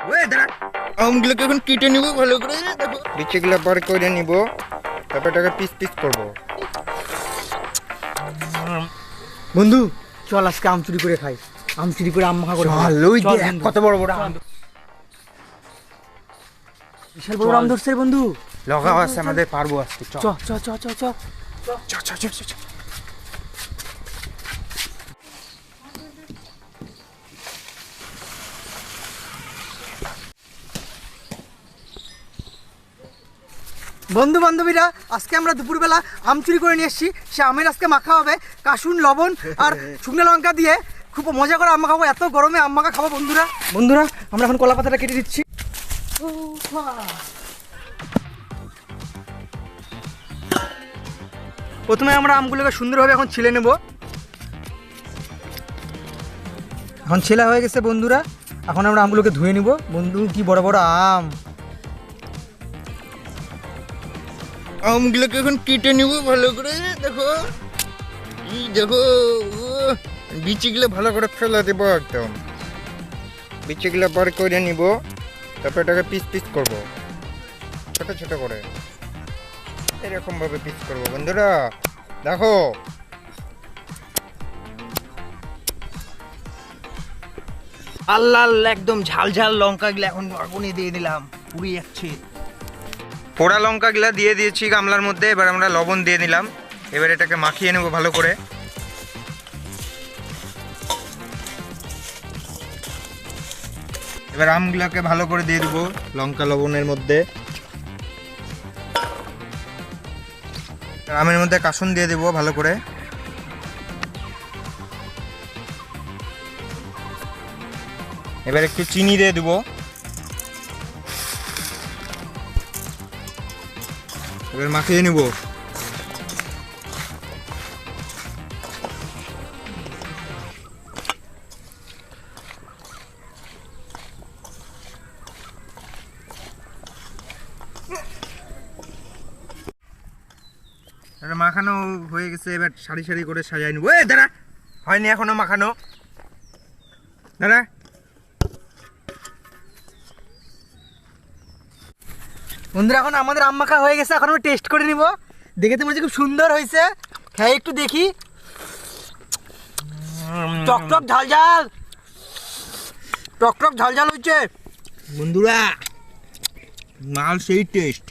ওই দাঁড়া, আমগুলোকে এখন কেটে নিব ভালো করে। দেখো বিচিগুলো বার করে নিব, তারপর এটাকে পিস পিস করবো। বন্ধু চল আজকে আম চুরি করে খাই, আম চুরি করে আম মাখা করে খাই। চল, ওই চল দেখ বন্ধু। কত বড় বড় আম। বিশাল বড় আম ধরছে রে বন্ধু। লগাও আছে আমাদের, পারবো আজকে। চ চ চ চ চ চ চ চ চ চ। বন্ধু বান্ধবীরা, আজকে আমরা দুপুরবেলা আম চুরি করে নিয়ে এসেছি। সে আমের আজকে মাখা হবে কাসুন, লবণ আর শুকনো লঙ্কা দিয়ে। খুব মজা করে আম মাখা খাবো, এত গরমে আম মাখা খাবো বন্ধুরা। বন্ধুরা আমরা এখন কলা পাতাটা কেটে দিচ্ছি। প্রথমে আমরা আমগুলোকে সুন্দরভাবে এখন ছিলে নেব। এখন ছেলা হয়ে গেছে বন্ধুরা, এখন আমরা আমগুলোকে ধুয়ে নিব। বন্ধু কি বড় বড় আম! আমগুলোকে এখন কেটে নিব ভালো করে। দেখো এই দেখো, বিচিগুলো ভালো করে ফেলা দেবো একদম। বিচিগুলো বার করে নিব, তারপর এটাকে পিস পিস করব, ছোট ছোট করে এরকম ভাবে পিস করব বন্ধুরা। দেখো আল্লাহ একদম ঝাল ঝাল লঙ্কাগুলো এখন আগুনে দিয়ে দিলাম, পুড়ে যাচ্ছে। পোড়া লঙ্কাগুলো দিয়ে দিয়েছি গামলার মধ্যে। এবার আমরা লবণ দিয়ে দিলাম। এবার এটাকে মাখিয়ে নেব ভালো করে। এবার আমগুলোকে ভালো করে দিয়ে দেবো লঙ্কা লবণের মধ্যে। আমের মধ্যে কাসুন দিয়ে দেবো ভালো করে। এবার একটু চিনি দিয়ে দেবো। এবার মাখিয়ে নেব। এটা মাখানো হয়ে গেছে, এবার সারি সারি করে সাজাই নেবো। এই দাঁড়া, হয়নি এখনো মাখানো, দাঁড়া। বন্ধুরা এখন আমাদের আম মাখা হয়ে গেছে, এখন আমরা টেস্ট করে নিব। দেখে তো মনে হচ্ছে খুব সুন্দর হয়েছে, খেয়ে একটু দেখি। টক টক ঝাল ঝাল, টক টক ঝাল ঝাল হচ্ছে বন্ধুরা মাল সেই টেস্ট।